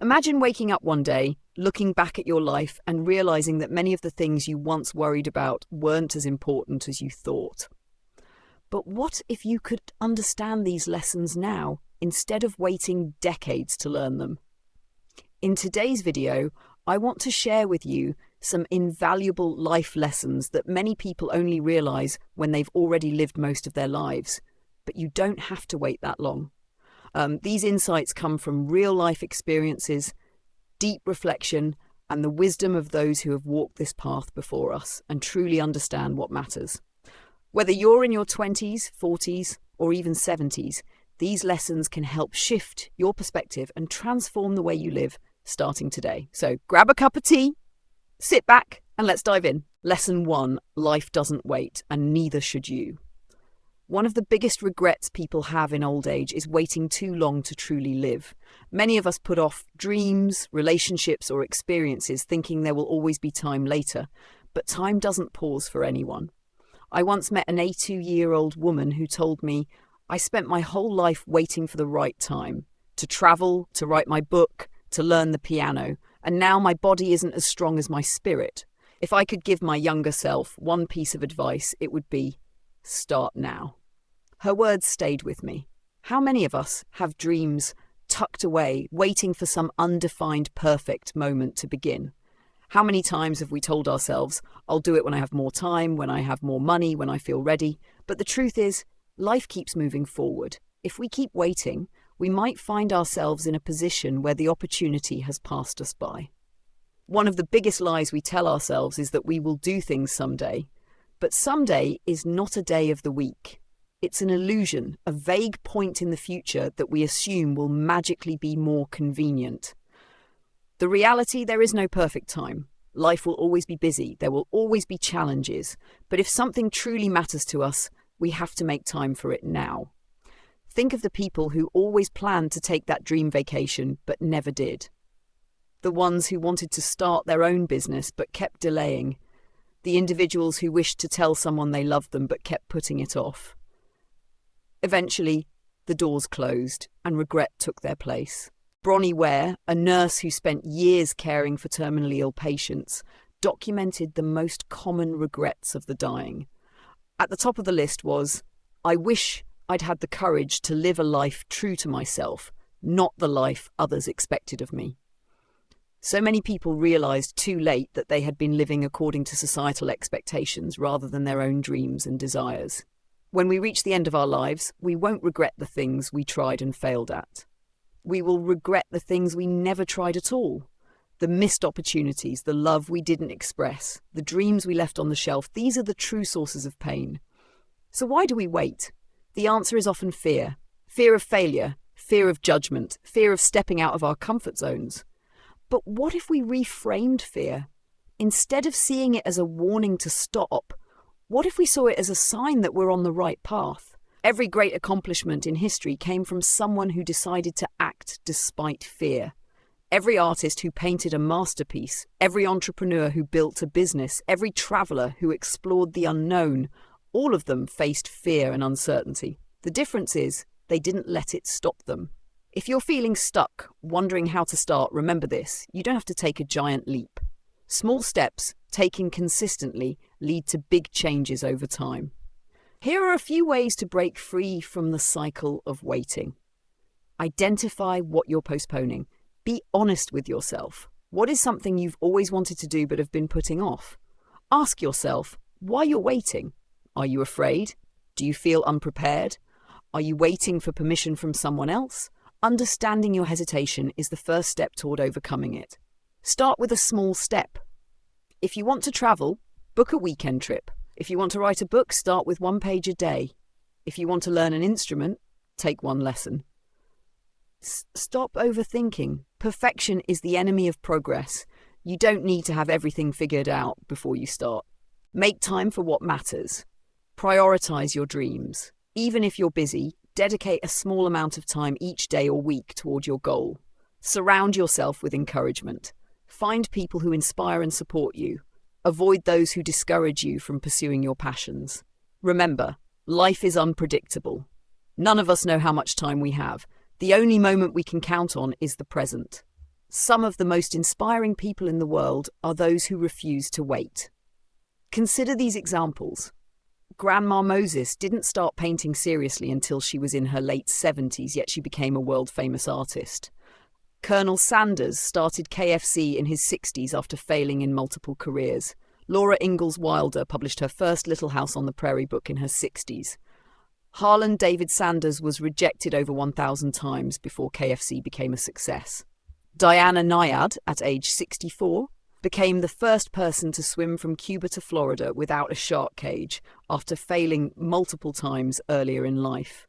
Imagine waking up one day, looking back at your life and realizing that many of the things you once worried about weren't as important as you thought. But what if you could understand these lessons now, instead of waiting decades to learn them? In today's video, I want to share with you some invaluable life lessons that many people only realize when they've already lived most of their lives. But you don't have to wait that long. These insights come from real-life experiences, deep reflection, and the wisdom of those who have walked this path before us and truly understand what matters. Whether you're in your 20s, 40s, or even 70s, these lessons can help shift your perspective and transform the way you live starting today. So grab a cup of tea, sit back, and let's dive in. Lesson 1, life doesn't wait, and neither should you. One of the biggest regrets people have in old age is waiting too long to truly live. Many of us put off dreams, relationships, or experiences thinking there will always be time later, but time doesn't pause for anyone. I once met an 82-year-old woman who told me, "I spent my whole life waiting for the right time, to travel, to write my book, to learn the piano, and now my body isn't as strong as my spirit. If I could give my younger self one piece of advice, it would be, start now." Her words stayed with me. How many of us have dreams tucked away, waiting for some undefined perfect moment to begin? How many times have we told ourselves, I'll do it when I have more time, when I have more money, when I feel ready? But the truth is, life keeps moving forward. If we keep waiting, we might find ourselves in a position where the opportunity has passed us by. One of the biggest lies we tell ourselves is that we will do things someday. But someday is not a day of the week. It's an illusion, a vague point in the future that we assume will magically be more convenient. The reality, there is no perfect time. Life will always be busy, there will always be challenges, but if something truly matters to us, we have to make time for it now. Think of the people who always planned to take that dream vacation but never did. The ones who wanted to start their own business but kept delaying. The individuals who wished to tell someone they loved them but kept putting it off. Eventually, the doors closed and regret took their place. Bronnie Ware, a nurse who spent years caring for terminally ill patients, documented the most common regrets of the dying. At the top of the list was, "I wish I'd had the courage to live a life true to myself, not the life others expected of me." So many people realized too late that they had been living according to societal expectations rather than their own dreams and desires. When we reach the end of our lives, we won't regret the things we tried and failed at. We will regret the things we never tried at all. The missed opportunities, the love we didn't express, the dreams we left on the shelf, these are the true sources of pain. So why do we wait? The answer is often fear. Fear of failure, fear of judgment, fear of stepping out of our comfort zones. But what if we reframed fear? Instead of seeing it as a warning to stop, what if we saw it as a sign that we're on the right path? Every great accomplishment in history came from someone who decided to act despite fear. Every artist who painted a masterpiece, every entrepreneur who built a business, every traveler who explored the unknown, all of them faced fear and uncertainty. The difference is, they didn't let it stop them. If you're feeling stuck, wondering how to start, remember this: you don't have to take a giant leap. Small steps, taken consistently, lead to big changes over time. Here are a few ways to break free from the cycle of waiting. Identify what you're postponing. Be honest with yourself. What is something you've always wanted to do but have been putting off? Ask yourself why you're waiting. Are you afraid? Do you feel unprepared? Are you waiting for permission from someone else? Understanding your hesitation is the first step toward overcoming it. Start with a small step. If you want to travel, book a weekend trip. If you want to write a book, start with 1 page a day. If you want to learn an instrument, take 1 lesson. Stop overthinking. Perfection is the enemy of progress. You don't need to have everything figured out before you start. Make time for what matters. Prioritize your dreams. Even if you're busy, dedicate a small amount of time each day or week toward your goal. Surround yourself with encouragement. Find people who inspire and support you. Avoid those who discourage you from pursuing your passions. Remember, life is unpredictable. None of us know how much time we have. The only moment we can count on is the present. Some of the most inspiring people in the world are those who refuse to wait. Consider these examples. Grandma Moses didn't start painting seriously until she was in her late 70s, yet she became a world-famous artist. Colonel Sanders started KFC in his 60s after failing in multiple careers. Laura Ingalls Wilder published her first Little House on the Prairie book in her 60s. Harlan David Sanders was rejected over 1,000 times before KFC became a success. Diana Nyad, at age 64, became the first person to swim from Cuba to Florida without a shark cage after failing multiple times earlier in life.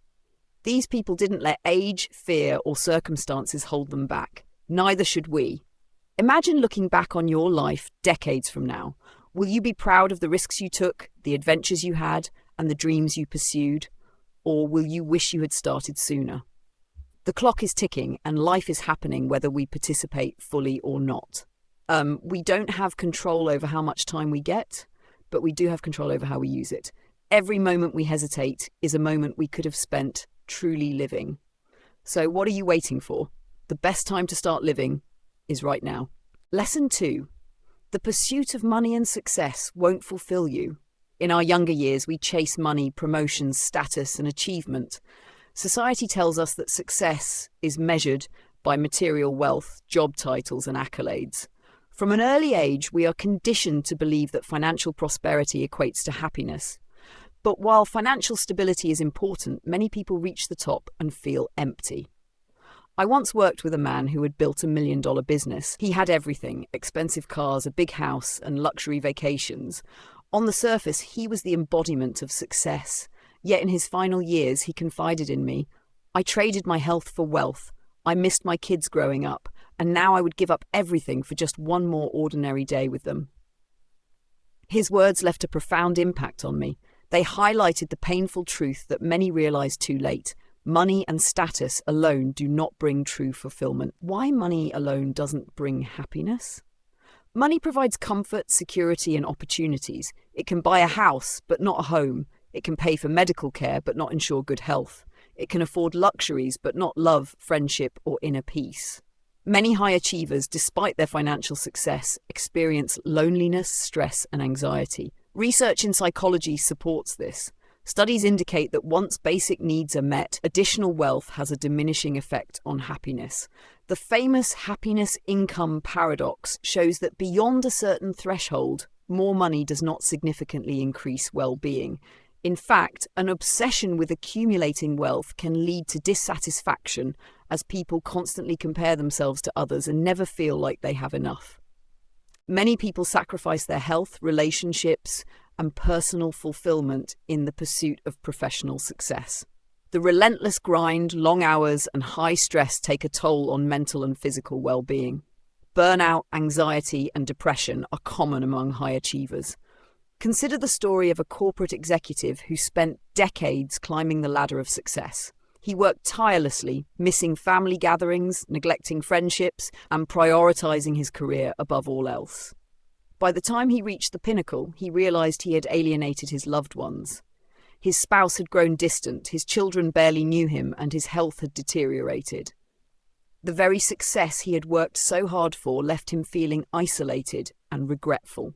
These people didn't let age, fear, or circumstances hold them back. Neither should we. Imagine looking back on your life decades from now. Will you be proud of the risks you took, the adventures you had, and the dreams you pursued? Or will you wish you had started sooner? The clock is ticking and life is happening whether we participate fully or not. We don't have control over how much time we get, but we do have control over how we use it. Every moment we hesitate is a moment we could have spent truly living. So what are you waiting for? The best time to start living is right now. Lesson 2. The pursuit of money and success won't fulfill you. In our younger years, we chase money, promotions, status, and achievement. Society tells us that success is measured by material wealth, job titles, and accolades. From an early age, we are conditioned to believe that financial prosperity equates to happiness. But while financial stability is important, many people reach the top and feel empty. I once worked with a man who had built $1 million business. He had everything: expensive cars, a big house, and luxury vacations. On the surface, he was the embodiment of success. Yet in his final years, he confided in me, "I traded my health for wealth. I missed my kids growing up, and now I would give up everything for just one more ordinary day with them." His words left a profound impact on me. They highlighted the painful truth that many realize too late. Money and status alone do not bring true fulfillment. Why money alone doesn't bring happiness? Money provides comfort, security, and opportunities. It can buy a house, but not a home. It can pay for medical care, but not ensure good health. It can afford luxuries, but not love, friendship, or inner peace. Many high achievers, despite their financial success, experience loneliness, stress, and anxiety. Research in psychology supports this. Studies indicate that once basic needs are met, additional wealth has a diminishing effect on happiness. The famous happiness income paradox shows that beyond a certain threshold, more money does not significantly increase well-being. In fact, an obsession with accumulating wealth can lead to dissatisfaction as people constantly compare themselves to others and never feel like they have enough. Many people sacrifice their health, relationships, and personal fulfillment in the pursuit of professional success. The relentless grind, long hours, and high stress take a toll on mental and physical well-being. Burnout, anxiety, and depression are common among high achievers. Consider the story of a corporate executive who spent decades climbing the ladder of success. He worked tirelessly, missing family gatherings, neglecting friendships, and prioritizing his career above all else. By the time he reached the pinnacle, he realized he had alienated his loved ones. His spouse had grown distant, his children barely knew him, and his health had deteriorated. The very success he had worked so hard for left him feeling isolated and regretful.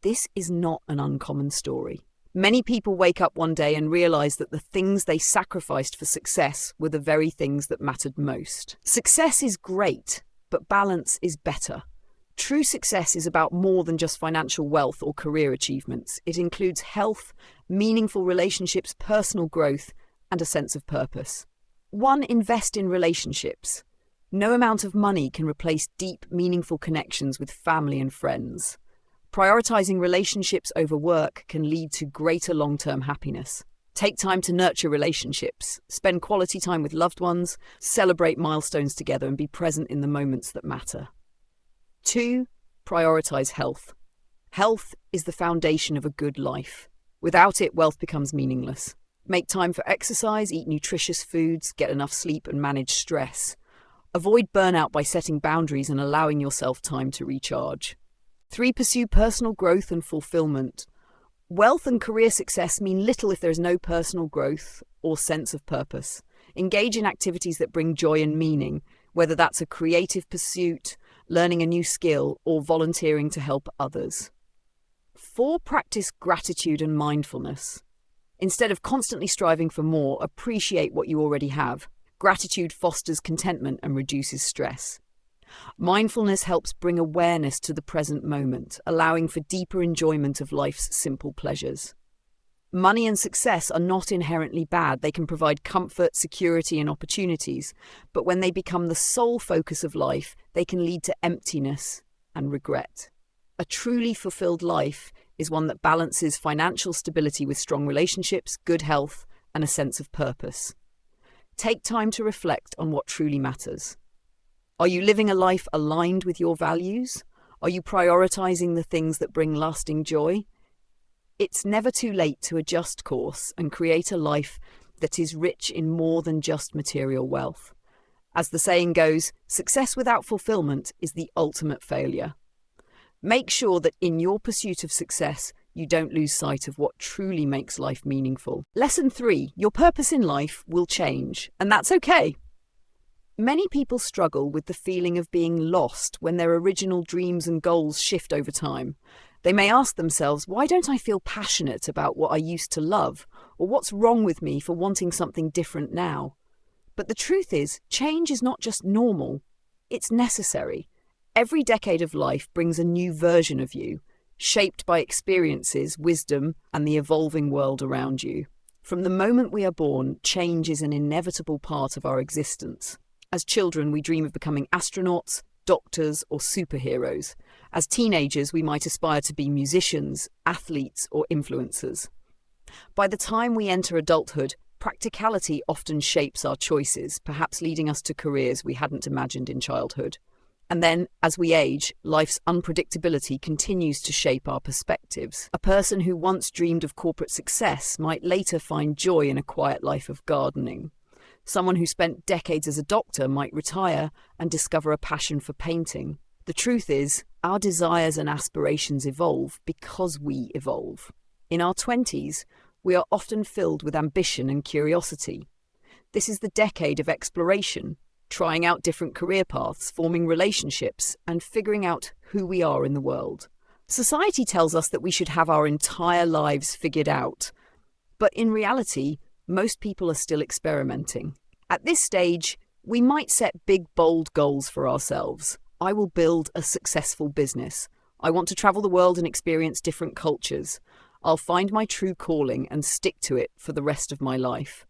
This is not an uncommon story. Many people wake up one day and realize that the things they sacrificed for success were the very things that mattered most. Success is great, but balance is better. True success is about more than just financial wealth or career achievements. It includes health, meaningful relationships, personal growth, and a sense of purpose. 1. Invest in relationships. No amount of money can replace deep, meaningful connections with family and friends. Prioritizing relationships over work can lead to greater long-term happiness. Take time to nurture relationships. Spend quality time with loved ones, celebrate milestones together, and be present in the moments that matter. 2. Prioritize health. Health is the foundation of a good life. Without it, wealth becomes meaningless. Make time for exercise, eat nutritious foods, get enough sleep, and manage stress. Avoid burnout by setting boundaries and allowing yourself time to recharge. 3. Pursue personal growth and fulfillment. Wealth and career success mean little if there is no personal growth or sense of purpose. Engage in activities that bring joy and meaning. whether that's a creative pursuit, learning a new skill, or volunteering to help others. 4, practice gratitude and mindfulness. Instead of constantly striving for more, appreciate what you already have. Gratitude fosters contentment and reduces stress. Mindfulness helps bring awareness to the present moment, allowing for deeper enjoyment of life's simple pleasures. Money and success are not inherently bad. They can provide comfort, security, and opportunities. But when they become the sole focus of life, they can lead to emptiness and regret. A truly fulfilled life is one that balances financial stability with strong relationships, good health, and a sense of purpose. Take time to reflect on what truly matters. Are you living a life aligned with your values? Are you prioritizing the things that bring lasting joy? It's never too late to adjust course and create a life that is rich in more than just material wealth. As the saying goes, success without fulfillment is the ultimate failure. Make sure that in your pursuit of success, you don't lose sight of what truly makes life meaningful. Lesson 3, your purpose in life will change, and that's okay. Many people struggle with the feeling of being lost when their original dreams and goals shift over time. They may ask themselves, why don't I feel passionate about what I used to love? Or what's wrong with me for wanting something different now? But the truth is, change is not just normal, it's necessary. Every decade of life brings a new version of you, shaped by experiences, wisdom, and the evolving world around you. From the moment we are born, change is an inevitable part of our existence. As children, we dream of becoming astronauts, doctors, or superheroes. As teenagers, we might aspire to be musicians, athletes, or influencers. By the time we enter adulthood, practicality often shapes our choices, perhaps leading us to careers we hadn't imagined in childhood. And then, as we age, life's unpredictability continues to shape our perspectives. A person who once dreamed of corporate success might later find joy in a quiet life of gardening. Someone who spent decades as a doctor might retire and discover a passion for painting. The truth is, our desires and aspirations evolve because we evolve. In our 20s, we are often filled with ambition and curiosity. This is the decade of exploration, trying out different career paths, forming relationships, and figuring out who we are in the world. Society tells us that we should have our entire lives figured out, but in reality, most people are still experimenting. At this stage, we might set big, bold goals for ourselves. I will build a successful business. I want to travel the world and experience different cultures. I'll find my true calling and stick to it for the rest of my life.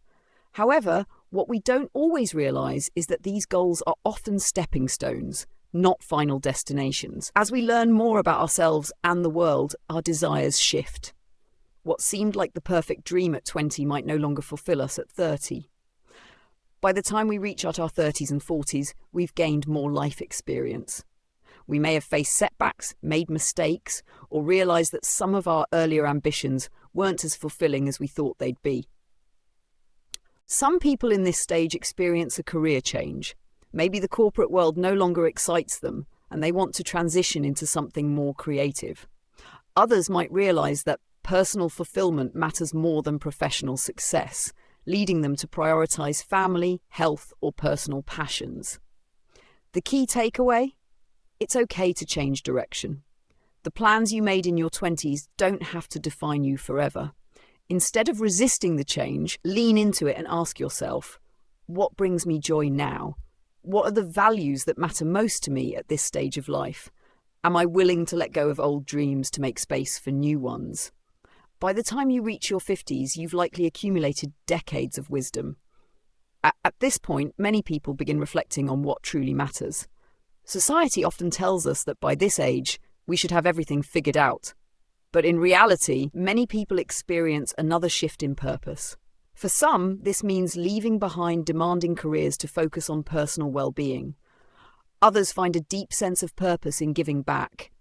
However, what we don't always realize is that these goals are often stepping stones, not final destinations. As we learn more about ourselves and the world, our desires shift. What seemed like the perfect dream at 20 might no longer fulfill us at 30. By the time we reach our 30s and 40s, we've gained more life experience. We may have faced setbacks, made mistakes, or realized that some of our earlier ambitions weren't as fulfilling as we thought they'd be. Some people in this stage experience a career change. Maybe the corporate world no longer excites them, and they want to transition into something more creative. Others might realize that personal fulfillment matters more than professional success, leading them to prioritize family, health, or personal passions. The key takeaway? It's okay to change direction. The plans you made in your 20s don't have to define you forever. Instead of resisting the change, lean into it and ask yourself, what brings me joy now? What are the values that matter most to me at this stage of life? Am I willing to let go of old dreams to make space for new ones? By the time you reach your 50s, you've likely accumulated decades of wisdom. At this point, many people begin reflecting on what truly matters. Society often tells us that by this age, we should have everything figured out. But in reality, many people experience another shift in purpose. For some, this means leaving behind demanding careers to focus on personal well-being. Others find a deep sense of purpose in giving back,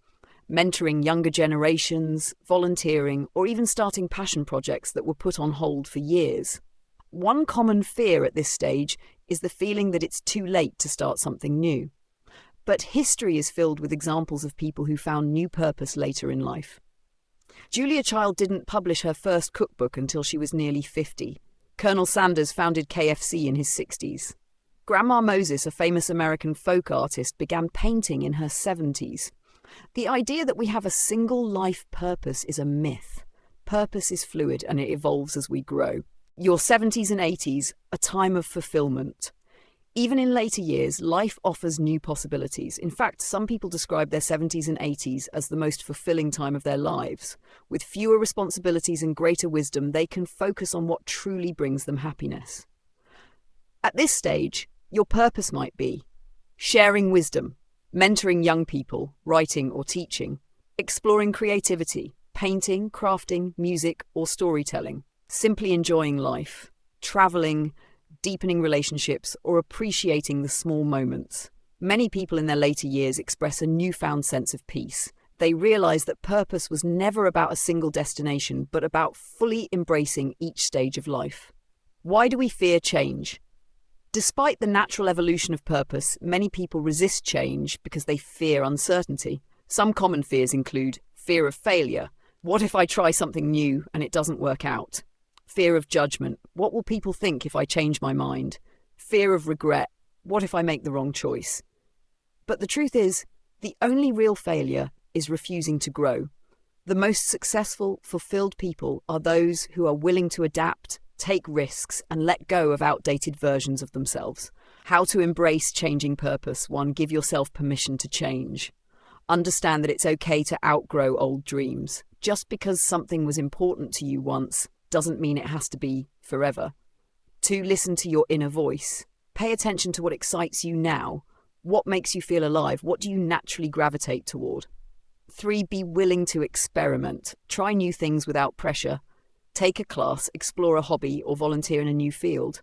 mentoring younger generations, volunteering, or even starting passion projects that were put on hold for years. One common fear at this stage is the feeling that it's too late to start something new. But history is filled with examples of people who found new purpose later in life. Julia Child didn't publish her first cookbook until she was nearly 50. Colonel Sanders founded KFC in his 60s. Grandma Moses, a famous American folk artist, began painting in her 70s. The idea that we have a single life purpose is a myth. Purpose is fluid and it evolves as we grow. Your 70s and 80s, a time of fulfillment. Even in later years, life offers new possibilities. In fact, some people describe their 70s and 80s as the most fulfilling time of their lives. With fewer responsibilities and greater wisdom, they can focus on what truly brings them happiness. At this stage, your purpose might be sharing wisdom, mentoring young people, writing or teaching, exploring creativity, painting, crafting, music or storytelling, simply enjoying life, traveling, deepening relationships or appreciating the small moments. Many people in their later years express a newfound sense of peace. They realize that purpose was never about a single destination, but about fully embracing each stage of life. Why do we fear change? Despite the natural evolution of purpose, many people resist change because they fear uncertainty. Some common fears include fear of failure. What if I try something new and it doesn't work out? Fear of judgment. What will people think if I change my mind? Fear of regret. What if I make the wrong choice? But the truth is, the only real failure is refusing to grow. The most successful, fulfilled people are those who are willing to adapt, take risks, and let go of outdated versions of themselves. How to embrace changing purpose. 1. Give yourself permission to change. Understand that it's okay to outgrow old dreams. Just because something was important to you once doesn't mean it has to be forever. 2. Listen to your inner voice. Pay attention to what excites you now. What makes you feel alive? What do you naturally gravitate toward? 3. Be willing to experiment. Try new things without pressure. Take a class, explore a hobby, or volunteer in a new field.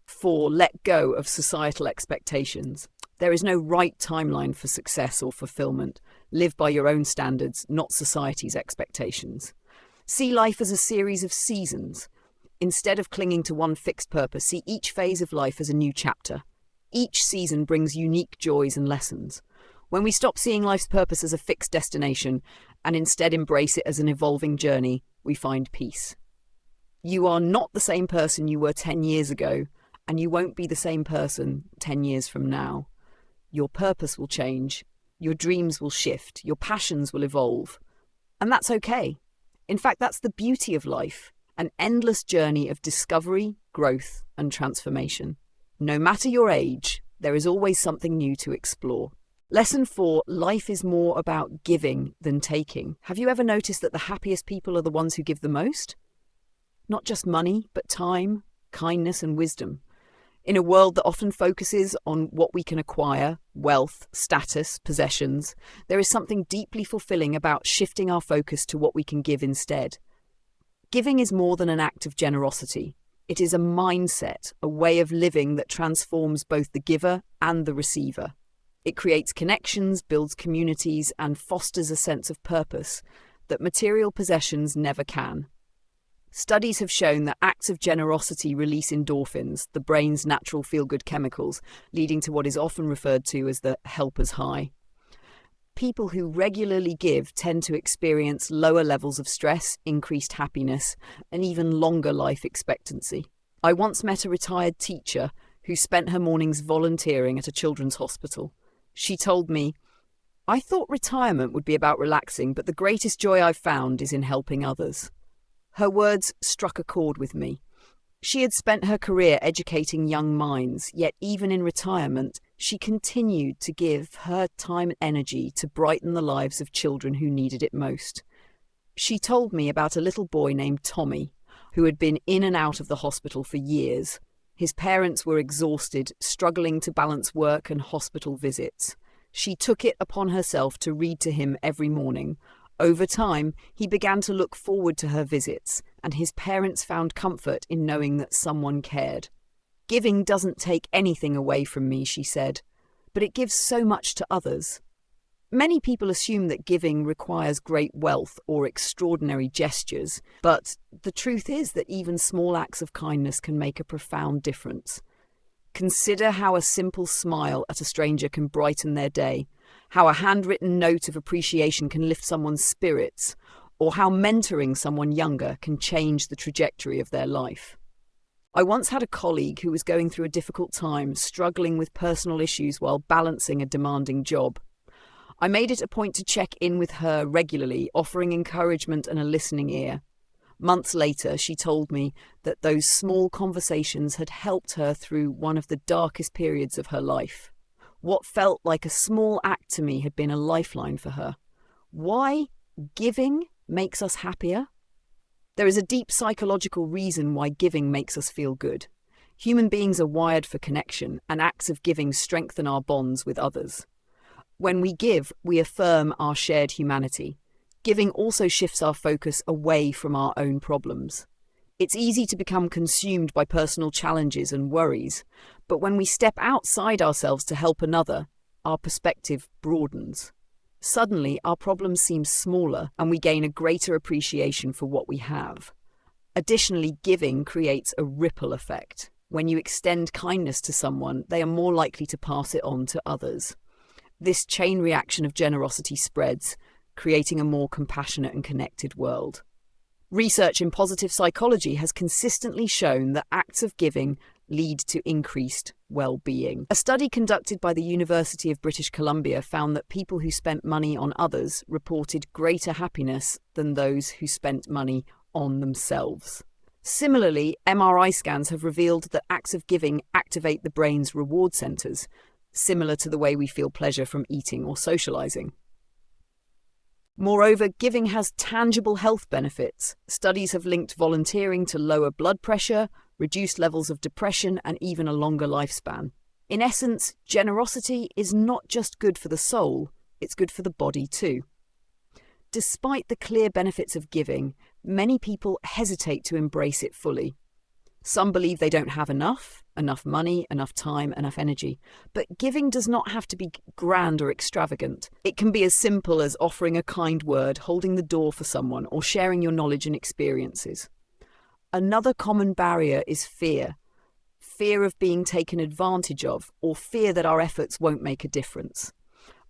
4. Let go of societal expectations. There is no right timeline for success or fulfillment. Live by your own standards, not society's expectations. See life as a series of seasons. Instead of clinging to one fixed purpose, see each phase of life as a new chapter. Each season brings unique joys and lessons. When we stop seeing life's purpose as a fixed destination and instead embrace it as an evolving journey, we find peace. You are not the same person you were 10 years ago, and you won't be the same person 10 years from now. Your purpose will change, your dreams will shift, your passions will evolve. And that's okay. In fact, that's the beauty of life, an endless journey of discovery, growth, and transformation. No matter your age, there is always something new to explore. Lesson 4, life is more about giving than taking. Have you ever noticed that the happiest people are the ones who give the most? Not just money, but time, kindness, and wisdom. In a world that often focuses on what we can acquire, wealth, status, possessions, there is something deeply fulfilling about shifting our focus to what we can give instead. Giving is more than an act of generosity. It is a mindset, a way of living that transforms both the giver and the receiver. It creates connections, builds communities, and fosters a sense of purpose that material possessions never can. Studies have shown that acts of generosity release endorphins, the brain's natural feel-good chemicals, leading to what is often referred to as the helper's high. People who regularly give tend to experience lower levels of stress, increased happiness, and even longer life expectancy. I once met a retired teacher who spent her mornings volunteering at a children's hospital. She told me, "I thought retirement would be about relaxing, but the greatest joy I've found is in helping others." Her words struck a chord with me. She had spent her career educating young minds, yet even in retirement, she continued to give her time and energy to brighten the lives of children who needed it most. She told me about a little boy named Tommy, who had been in and out of the hospital for years. His parents were exhausted, struggling to balance work and hospital visits. She took it upon herself to read to him every morning. Over time, he began to look forward to her visits, and his parents found comfort in knowing that someone cared. "Giving doesn't take anything away from me," she said, "but it gives so much to others." Many people assume that giving requires great wealth or extraordinary gestures, but the truth is that even small acts of kindness can make a profound difference. Consider how a simple smile at a stranger can brighten their day, how a handwritten note of appreciation can lift someone's spirits, or how mentoring someone younger can change the trajectory of their life. I once had a colleague who was going through a difficult time, struggling with personal issues while balancing a demanding job. I made it a point to check in with her regularly, offering encouragement and a listening ear. Months later, she told me that those small conversations had helped her through one of the darkest periods of her life. What felt like a small act to me had been a lifeline for her. Why giving makes us happier? There is a deep psychological reason why giving makes us feel good. Human beings are wired for connection, and acts of giving strengthen our bonds with others. When we give, we affirm our shared humanity. Giving also shifts our focus away from our own problems. It's easy to become consumed by personal challenges and worries, but when we step outside ourselves to help another, our perspective broadens. Suddenly, our problems seem smaller and we gain a greater appreciation for what we have. Additionally, giving creates a ripple effect. When you extend kindness to someone, they are more likely to pass it on to others. This chain reaction of generosity spreads, creating a more compassionate and connected world. Research in positive psychology has consistently shown that acts of giving lead to increased well-being. A study conducted by the University of British Columbia found that people who spent money on others reported greater happiness than those who spent money on themselves. Similarly, MRI scans have revealed that acts of giving activate the brain's reward centers, similar to the way we feel pleasure from eating or socializing. Moreover, giving has tangible health benefits. Studies have linked volunteering to lower blood pressure, reduced levels of depression, and even a longer lifespan. In essence, generosity is not just good for the soul, it's good for the body too. Despite the clear benefits of giving, many people hesitate to embrace it fully. Some believe they don't have enough money, enough time, enough energy. But giving does not have to be grand or extravagant. It can be as simple as offering a kind word, holding the door for someone, or sharing your knowledge and experiences. Another common barrier is fear. Fear of being taken advantage of, or fear that our efforts won't make a difference.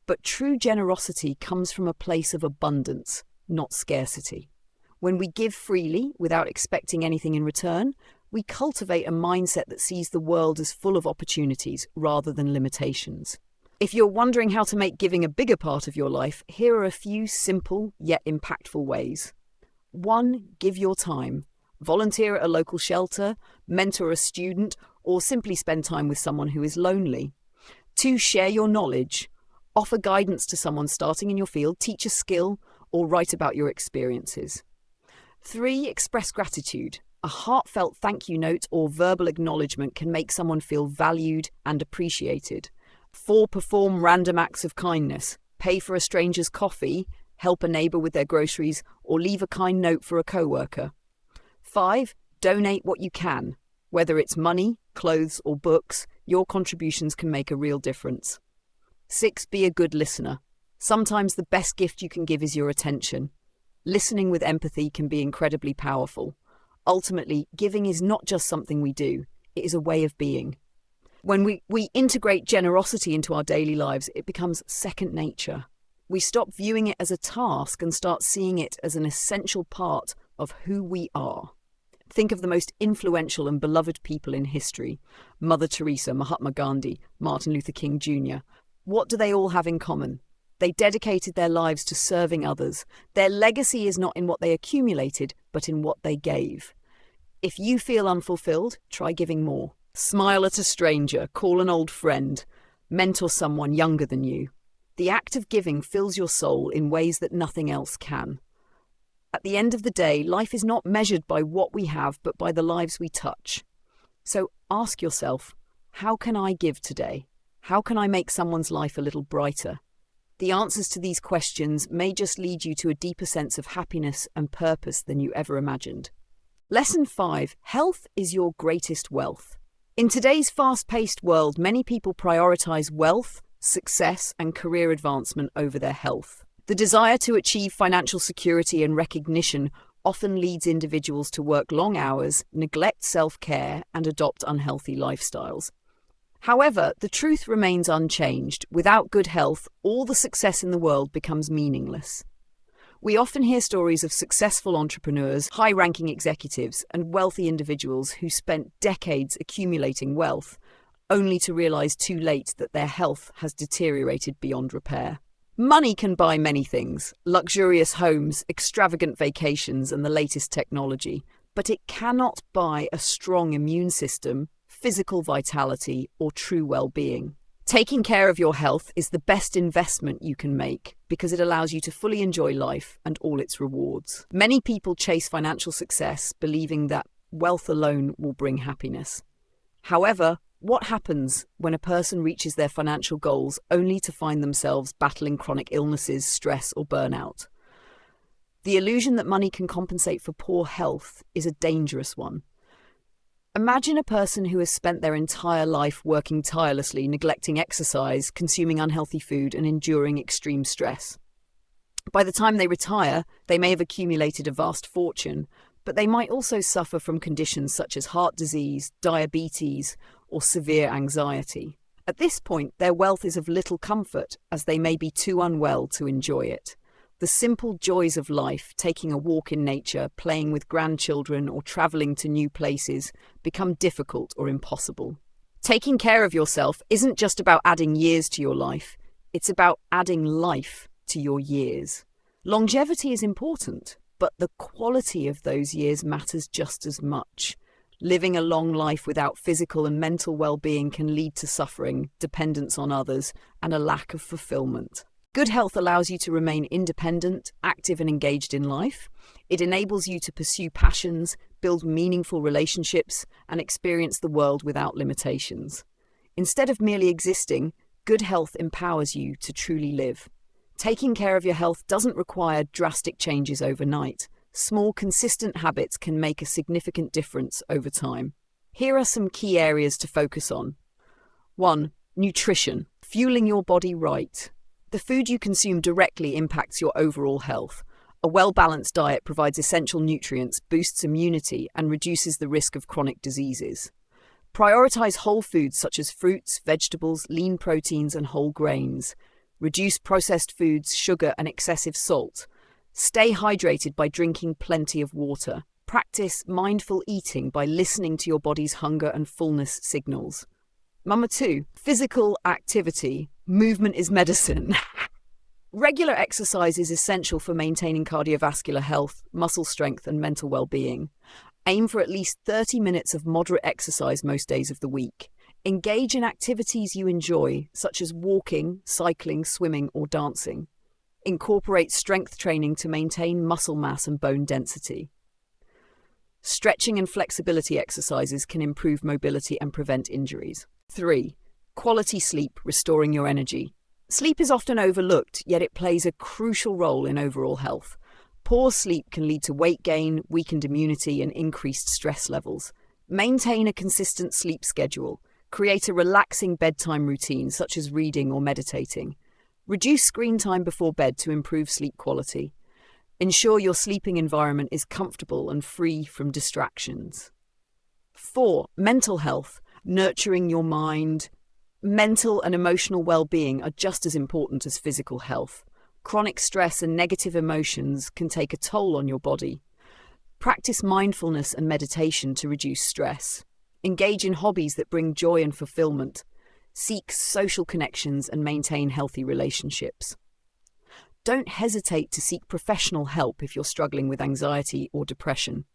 But true generosity comes from a place of abundance, not scarcity. When we give freely, without expecting anything in return, we cultivate a mindset that sees the world as full of opportunities rather than limitations. If you're wondering how to make giving a bigger part of your life, here are a few simple yet impactful ways. 1. Give your time. Volunteer at a local shelter, mentor a student, or simply spend time with someone who is lonely. 2. Share your knowledge. Offer guidance to someone starting in your field, teach a skill, or write about your experiences. 3. Express gratitude. A heartfelt thank you note or verbal acknowledgement can make someone feel valued and appreciated. 4. Perform random acts of kindness. Pay for a stranger's coffee, help a neighbour with their groceries, or leave a kind note for a co-worker. 5. Donate what you can. Whether it's money, clothes, or books, your contributions can make a real difference. 6. Be a good listener. Sometimes the best gift you can give is your attention. Listening with empathy can be incredibly powerful. Ultimately, giving is not just something we do, it is a way of being. When we integrate generosity into our daily lives, it becomes second nature. We stop viewing it as a task and start seeing it as an essential part of who we are. Think of the most influential and beloved people in history: Mother Teresa, Mahatma Gandhi, Martin Luther King Jr. What do they all have in common? They dedicated their lives to serving others. Their legacy is not in what they accumulated, but in what they gave. If you feel unfulfilled, try giving more. Smile at a stranger, call an old friend, mentor someone younger than you. The act of giving fills your soul in ways that nothing else can. At the end of the day, life is not measured by what we have, but by the lives we touch. So ask yourself, how can I give today? How can I make someone's life a little brighter? The answers to these questions may just lead you to a deeper sense of happiness and purpose than you ever imagined. Lesson 5. Health is your greatest wealth. In today's fast-paced world, many people prioritize wealth, success, and career advancement over their health. The desire to achieve financial security and recognition often leads individuals to work long hours, neglect self-care, and adopt unhealthy lifestyles. However, the truth remains unchanged. Without good health, all the success in the world becomes meaningless. We often hear stories of successful entrepreneurs, high-ranking executives, and wealthy individuals who spent decades accumulating wealth, only to realize too late that their health has deteriorated beyond repair. Money can buy many things: luxurious homes, extravagant vacations, and the latest technology, but it cannot buy a strong immune system, physical vitality, or true well-being. Taking care of your health is the best investment you can make because it allows you to fully enjoy life and all its rewards. Many people chase financial success believing that wealth alone will bring happiness. However, what happens when a person reaches their financial goals only to find themselves battling chronic illnesses, stress, or burnout? The illusion that money can compensate for poor health is a dangerous one. Imagine a person who has spent their entire life working tirelessly, neglecting exercise, consuming unhealthy food, and enduring extreme stress. By the time they retire, they may have accumulated a vast fortune, but they might also suffer from conditions such as heart disease, diabetes, or severe anxiety. At this point, their wealth is of little comfort, as they may be too unwell to enjoy it. The simple joys of life, taking a walk in nature, playing with grandchildren, or traveling to new places, become difficult or impossible. Taking care of yourself isn't just about adding years to your life, it's about adding life to your years. Longevity is important, but the quality of those years matters just as much. Living a long life without physical and mental well-being can lead to suffering, dependence on others, and a lack of fulfillment. Good health allows you to remain independent, active, and engaged in life. It enables you to pursue passions, build meaningful relationships, and experience the world without limitations. Instead of merely existing, good health empowers you to truly live. Taking care of your health doesn't require drastic changes overnight. Small, consistent habits can make a significant difference over time. Here are some key areas to focus on. 1. Nutrition. Fueling your body right. The food you consume directly impacts your overall health. A well-balanced diet provides essential nutrients, boosts immunity, and reduces the risk of chronic diseases. Prioritize whole foods such as fruits, vegetables, lean proteins, and whole grains. Reduce processed foods, sugar, and excessive salt. Stay hydrated by drinking plenty of water. Practice mindful eating by listening to your body's hunger and fullness signals. Number 2, physical activity. Movement is medicine. Regular exercise is essential for maintaining cardiovascular health, muscle strength, and mental well-being. Aim for at least 30 minutes of moderate exercise most days of the week. Engage in activities you enjoy, such as walking, cycling, swimming, or dancing. Incorporate strength training to maintain muscle mass and bone density. Stretching and flexibility exercises can improve mobility and prevent injuries. 3. Quality sleep, restoring your energy. Sleep is often overlooked, yet it plays a crucial role in overall health. Poor sleep can lead to weight gain, weakened immunity, and increased stress levels. Maintain a consistent sleep schedule. Create a relaxing bedtime routine, such as reading or meditating. Reduce screen time before bed to improve sleep quality. Ensure your sleeping environment is comfortable and free from distractions. 4. Mental health. Nurturing your mind. Mental and emotional well-being are just as important as physical health. Chronic stress and negative emotions can take a toll on your body. Practice mindfulness and meditation to reduce stress. Engage in hobbies that bring joy and fulfillment. Seek social connections and maintain healthy relationships. Don't hesitate to seek professional help if you're struggling with anxiety or depression.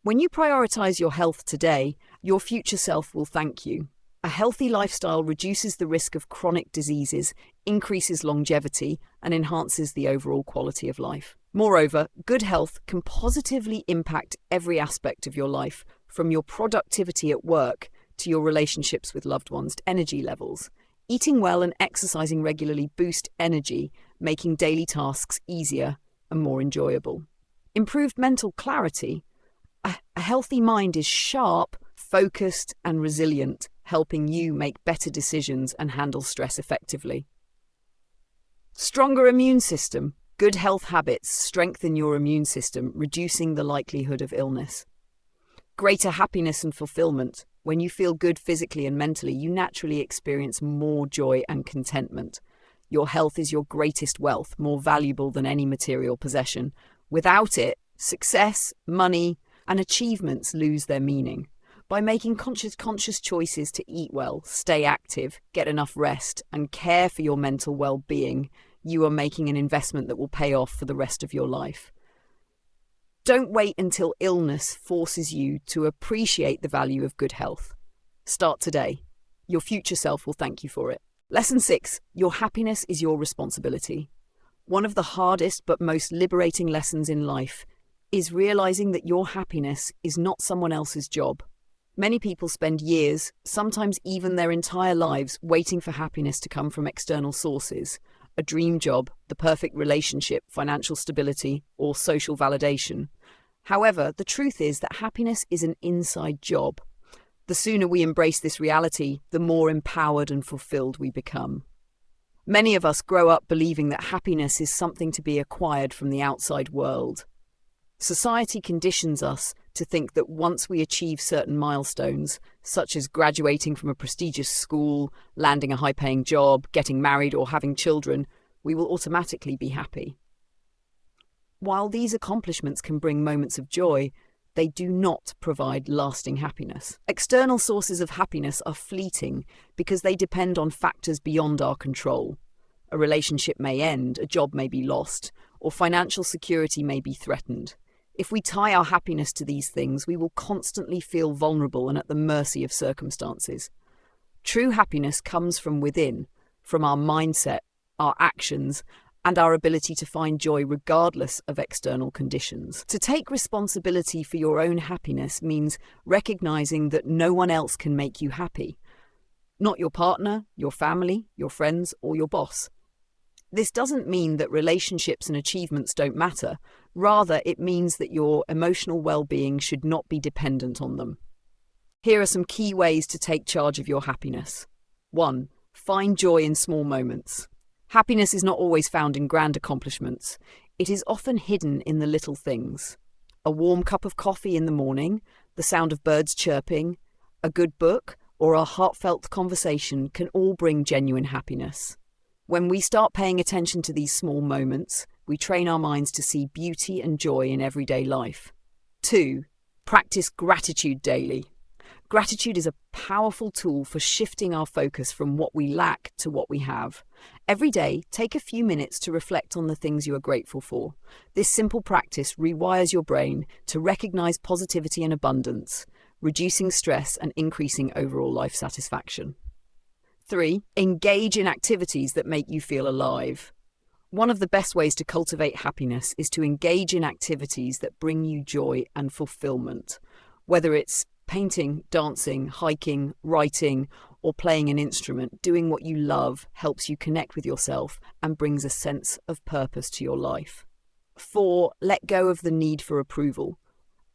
When you prioritize your health today, your future self will thank you. A healthy lifestyle reduces the risk of chronic diseases, increases longevity, and enhances the overall quality of life. Moreover, good health can positively impact every aspect of your life, from your productivity at work to your relationships with loved ones to energy levels. Eating well and exercising regularly boost energy, making daily tasks easier and more enjoyable. Improved mental clarity. A healthy mind is sharp, focused, and resilient, helping you make better decisions and handle stress effectively. Stronger immune system. Good health habits strengthen your immune system, reducing the likelihood of illness. Greater happiness and fulfillment. When you feel good physically and mentally, you naturally experience more joy and contentment. Your health is your greatest wealth, more valuable than any material possession. Without it, success, money, and achievements lose their meaning. By making conscious choices to eat well, stay active, get enough rest, and care for your mental well-being, you are making an investment that will pay off for the rest of your life. Don't wait until illness forces you to appreciate the value of good health. Start today. Your future self will thank you for it. Lesson 6. Your happiness is your responsibility. One of the hardest but most liberating lessons in life is realizing that your happiness is not someone else's job. Many people spend years, sometimes even their entire lives, waiting for happiness to come from external sources. A dream job, the perfect relationship, financial stability, or social validation. However, the truth is that happiness is an inside job. The sooner we embrace this reality, the more empowered and fulfilled we become. Many of us grow up believing that happiness is something to be acquired from the outside world. Society conditions us to think that once we achieve certain milestones, such as graduating from a prestigious school, landing a high-paying job, getting married, or having children, we will automatically be happy. While these accomplishments can bring moments of joy, they do not provide lasting happiness. External sources of happiness are fleeting because they depend on factors beyond our control. A relationship may end, a job may be lost, or financial security may be threatened. If we tie our happiness to these things, we will constantly feel vulnerable and at the mercy of circumstances. True happiness comes from within, from our mindset, our actions, and our ability to find joy regardless of external conditions. To take responsibility for your own happiness means recognizing that no one else can make you happy. Not your partner, your family, your friends, or your boss. This doesn't mean that relationships and achievements don't matter. Rather, it means that your emotional well-being should not be dependent on them. Here are some key ways to take charge of your happiness. 1. Find joy in small moments. Happiness is not always found in grand accomplishments. It is often hidden in the little things. A warm cup of coffee in the morning, the sound of birds chirping, a good book, or a heartfelt conversation can all bring genuine happiness. When we start paying attention to these small moments, we train our minds to see beauty and joy in everyday life. 2. Practice gratitude daily. Gratitude is a powerful tool for shifting our focus from what we lack to what we have. Every day, take a few minutes to reflect on the things you are grateful for. This simple practice rewires your brain to recognize positivity and abundance, reducing stress and increasing overall life satisfaction. 3. Engage in activities that make you feel alive. One of the best ways to cultivate happiness is to engage in activities that bring you joy and fulfillment. Whether it's painting, dancing, hiking, writing, or playing an instrument, doing what you love helps you connect with yourself and brings a sense of purpose to your life. 4. Let go of the need for approval.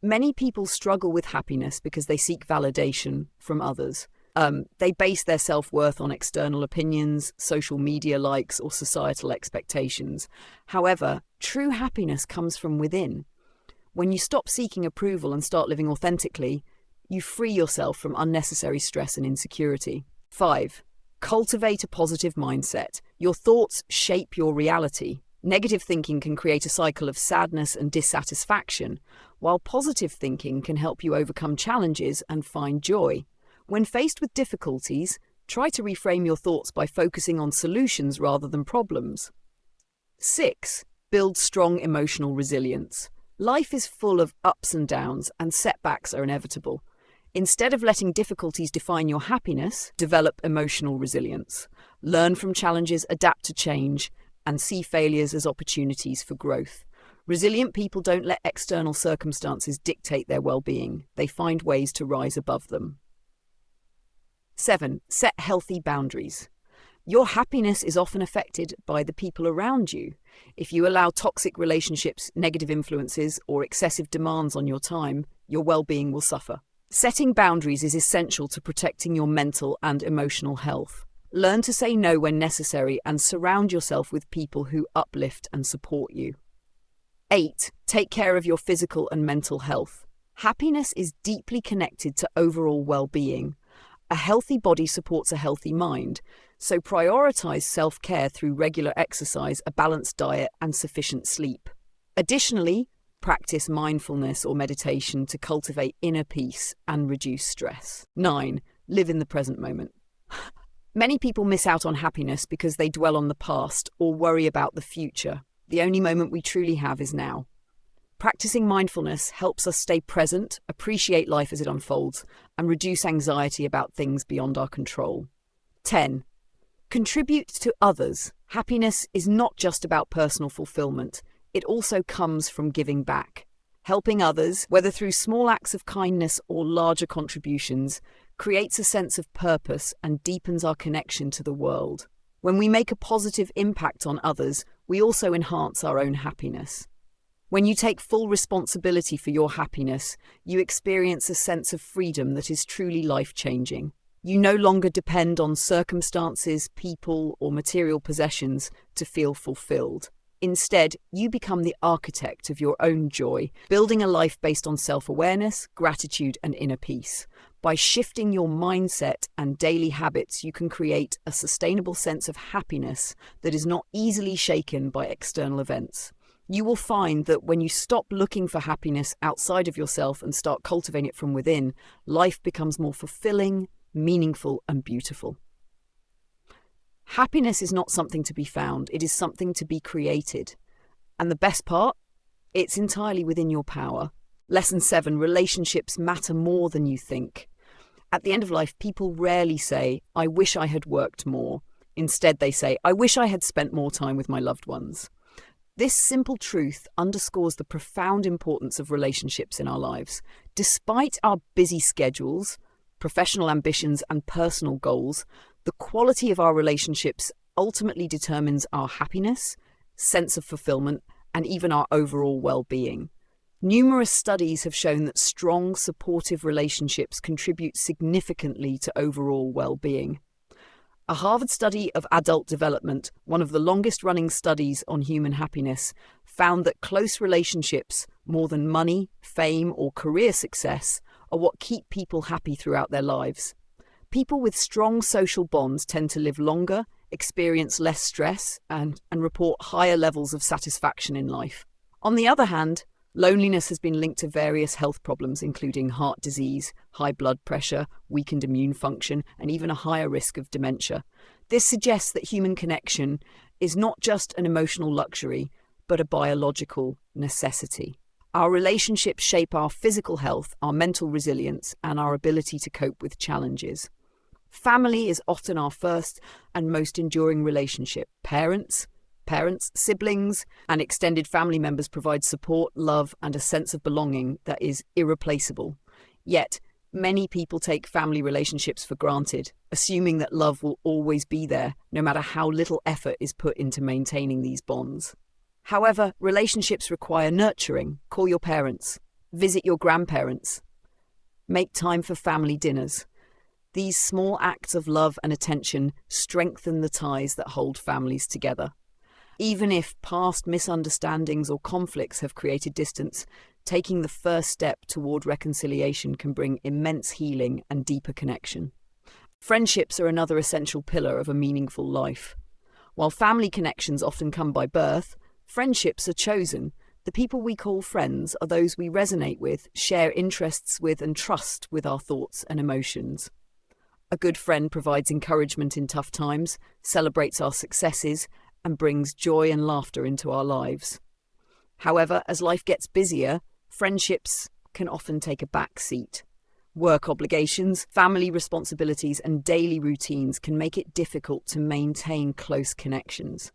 Many people struggle with happiness because they seek validation from others. They base their self-worth on external opinions, social media likes, or societal expectations. However, true happiness comes from within. When you stop seeking approval and start living authentically, you free yourself from unnecessary stress and insecurity. 5. Cultivate a positive mindset. Your thoughts shape your reality. Negative thinking can create a cycle of sadness and dissatisfaction, while positive thinking can help you overcome challenges and find joy. When faced with difficulties, try to reframe your thoughts by focusing on solutions rather than problems. 6. Build strong emotional resilience. Life is full of ups and downs, and setbacks are inevitable. Instead of letting difficulties define your happiness, develop emotional resilience. Learn from challenges, adapt to change, and see failures as opportunities for growth. Resilient people don't let external circumstances dictate their well-being. They find ways to rise above them. 7. Set healthy boundaries. Your happiness is often affected by the people around you. If you allow toxic relationships, negative influences, or excessive demands on your time, your well-being will suffer. Setting boundaries is essential to protecting your mental and emotional health. Learn to say no when necessary and surround yourself with people who uplift and support you. 8. Take care of your physical and mental health. Happiness is deeply connected to overall well-being. A healthy body supports a healthy mind, So prioritize self-care through regular exercise, a balanced diet, and sufficient sleep. Additionally, practice mindfulness or meditation to cultivate inner peace and reduce stress. 9. Live in the present moment. Many people miss out on happiness because they dwell on the past or worry about the future. The only moment we truly have is now. Practicing mindfulness helps us stay present, appreciate life as it unfolds, and reduce anxiety about things beyond our control. 10. Contribute to others. Happiness is not just about personal fulfillment. It also comes from giving back. Helping others, whether through small acts of kindness or larger contributions, creates a sense of purpose and deepens our connection to the world. When we make a positive impact on others, we also enhance our own happiness. When you take full responsibility for your happiness, you experience a sense of freedom that is truly life-changing. You no longer depend on circumstances, people, or material possessions to feel fulfilled. Instead, you become the architect of your own joy, building a life based on self-awareness, gratitude, and inner peace. By shifting your mindset and daily habits, you can create a sustainable sense of happiness that is not easily shaken by external events. You will find that when you stop looking for happiness outside of yourself and start cultivating it from within, life becomes more fulfilling, meaningful, and beautiful. Happiness is not something to be found, it is something to be created. And the best part? It's entirely within your power. Lesson 7, relationships matter more than you think. At the end of life, people rarely say, "I wish I had worked more." Instead, they say, "I wish I had spent more time with my loved ones." This simple truth underscores the profound importance of relationships in our lives. Despite our busy schedules, professional ambitions, and personal goals, the quality of our relationships ultimately determines our happiness, sense of fulfillment, and even our overall well-being. Numerous studies have shown that strong, supportive relationships contribute significantly to overall well-being. A Harvard study of adult development, one of the longest-running studies on human happiness, found that close relationships, more than money, fame, or career success, are what keep people happy throughout their lives. People with strong social bonds tend to live longer, experience less stress, and report higher levels of satisfaction in life. On the other hand, loneliness has been linked to various health problems, including heart disease, high blood pressure, weakened immune function, and even a higher risk of dementia. This suggests that human connection is not just an emotional luxury, but a biological necessity. Our relationships shape our physical health, our mental resilience, and our ability to cope with challenges. Family is often our first and most enduring relationship. Parents, siblings, and extended family members provide support, love, and a sense of belonging that is irreplaceable. Yet, many people take family relationships for granted, assuming that love will always be there, no matter how little effort is put into maintaining these bonds. However, relationships require nurturing. Call your parents, visit your grandparents, make time for family dinners. These small acts of love and attention strengthen the ties that hold families together. Even if past misunderstandings or conflicts have created distance, taking the first step toward reconciliation can bring immense healing and deeper connection. Friendships are another essential pillar of a meaningful life. While family connections often come by birth, friendships are chosen. The people we call friends are those we resonate with, share interests with, and trust with our thoughts and emotions. A good friend provides encouragement in tough times, celebrates our successes, and brings joy and laughter into our lives. However, as life gets busier, friendships can often take a back seat. Work obligations, family responsibilities, and daily routines can make it difficult to maintain close connections.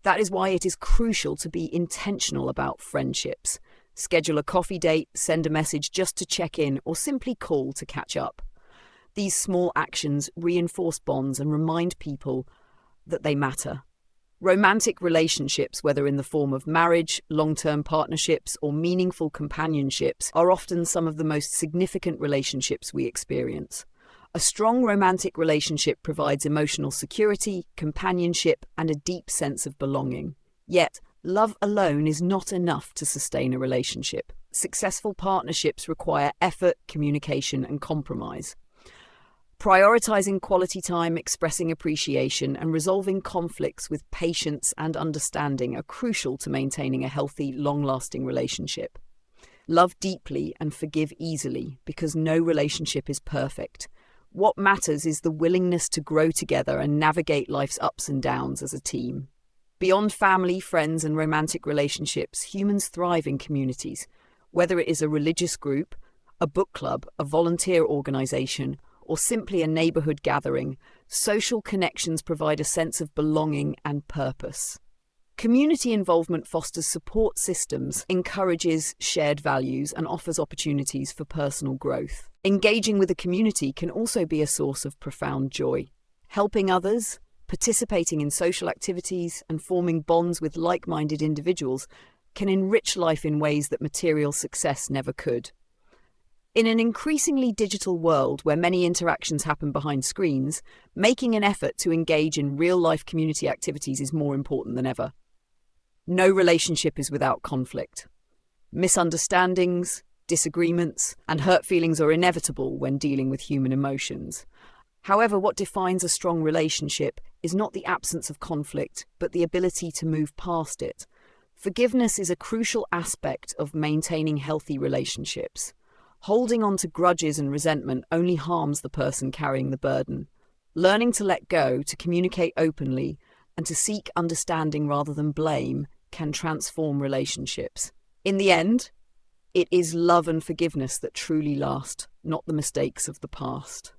That is why it is crucial to be intentional about friendships. Schedule a coffee date, send a message just to check in, or simply call to catch up. These small actions reinforce bonds and remind people that they matter. Romantic relationships, whether in the form of marriage, long-term partnerships, or meaningful companionships, are often some of the most significant relationships we experience. A strong romantic relationship provides emotional security, companionship, and a deep sense of belonging. Yet, love alone is not enough to sustain a relationship. Successful partnerships require effort, communication, and compromise. Prioritizing quality time, expressing appreciation, and resolving conflicts with patience and understanding are crucial to maintaining a healthy, long-lasting relationship. Love deeply and forgive easily, because no relationship is perfect. What matters is the willingness to grow together and navigate life's ups and downs as a team. Beyond family, friends, and romantic relationships, humans thrive in communities. Whether it is a religious group, a book club, a volunteer organization, or simply a neighborhood gathering, social connections provide a sense of belonging and purpose. Community involvement fosters support systems, encourages shared values, and offers opportunities for personal growth. Engaging with a community can also be a source of profound joy. Helping others, participating in social activities, and forming bonds with like-minded individuals can enrich life in ways that material success never could. In an increasingly digital world where many interactions happen behind screens, making an effort to engage in real-life community activities is more important than ever. No relationship is without conflict. Misunderstandings, disagreements, and hurt feelings are inevitable when dealing with human emotions. However, what defines a strong relationship is not the absence of conflict, but the ability to move past it. Forgiveness is a crucial aspect of maintaining healthy relationships. Holding on to grudges and resentment only harms the person carrying the burden. Learning to let go, to communicate openly, and to seek understanding rather than blame can transform relationships. In the end, it is love and forgiveness that truly last, not the mistakes of the past.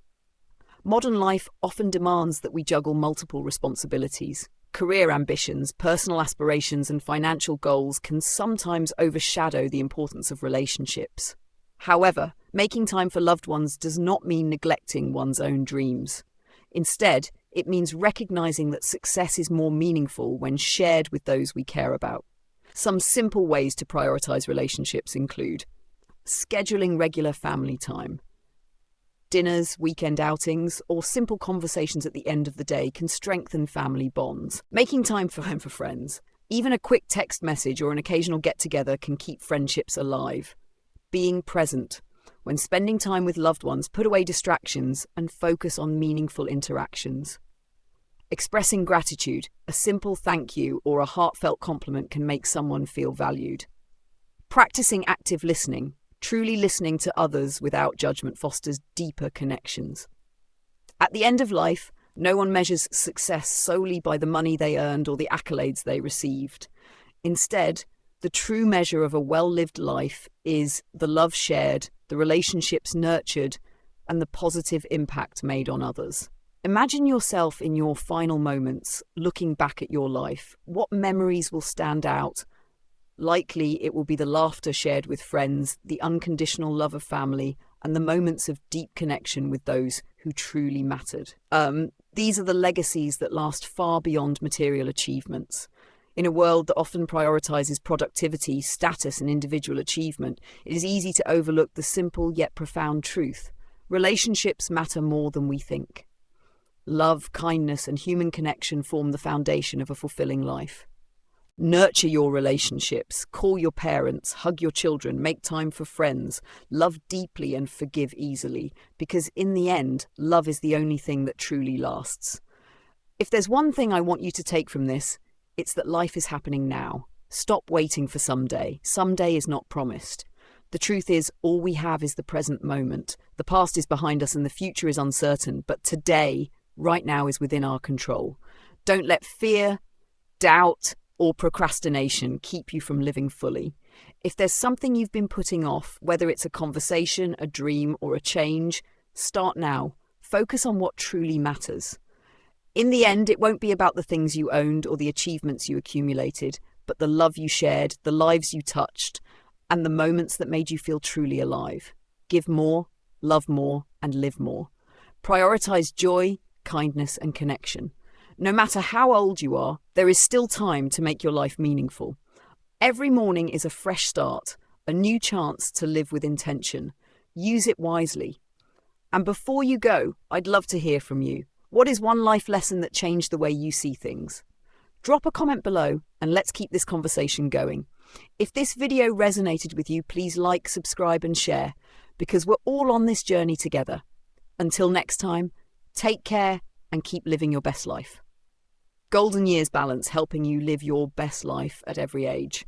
Modern life often demands that we juggle multiple responsibilities. Career ambitions, personal aspirations, and financial goals can sometimes overshadow the importance of relationships. However, making time for loved ones does not mean neglecting one's own dreams. Instead, it means recognizing that success is more meaningful when shared with those we care about. Some simple ways to prioritize relationships include scheduling regular family time. Dinners, weekend outings, or simple conversations at the end of the day can strengthen family bonds. Making time for friends. Even a quick text message or an occasional get-together can keep friendships alive. Being present. When spending time with loved ones, put away distractions and focus on meaningful interactions. Expressing gratitude. A simple thank you or a heartfelt compliment can make someone feel valued. Practicing active listening. Truly listening to others without judgment fosters deeper connections. At the end of life, no one measures success solely by the money they earned or the accolades they received. Instead, the true measure of a well-lived life is the love shared, the relationships nurtured, and the positive impact made on others. Imagine yourself in your final moments, looking back at your life. What memories will stand out? Likely it will be the laughter shared with friends, the unconditional love of family, and the moments of deep connection with those who truly mattered. These are the legacies that last far beyond material achievements. In a world that often prioritizes productivity, status, and individual achievement, it is easy to overlook the simple yet profound truth. Relationships matter more than we think. Love, kindness, and human connection form the foundation of a fulfilling life. Nurture your relationships, call your parents, hug your children, make time for friends, love deeply and forgive easily, because in the end, love is the only thing that truly lasts. If there's one thing I want you to take from this, it's that life is happening now. Stop waiting for someday. Someday is not promised. The truth is, all we have is the present moment. The past is behind us and the future is uncertain, but today, right now, is within our control. Don't let fear, doubt, or procrastination keep you from living fully. If there's something you've been putting off, whether it's a conversation, a dream, or a change, start now. Focus on what truly matters. In the end, it won't be about the things you owned or the achievements you accumulated, but the love you shared, the lives you touched, and the moments that made you feel truly alive. Give more, love more, and live more. Prioritize joy, kindness, and connection. No matter how old you are, there is still time to make your life meaningful. Every morning is a fresh start, a new chance to live with intention. Use it wisely. And before you go, I'd love to hear from you. What is one life lesson that changed the way you see things? Drop a comment below and let's keep this conversation going. If this video resonated with you, please like, subscribe, and share, because we're all on this journey together. Until next time, take care and keep living your best life. Golden Years Balance, helping you live your best life at every age.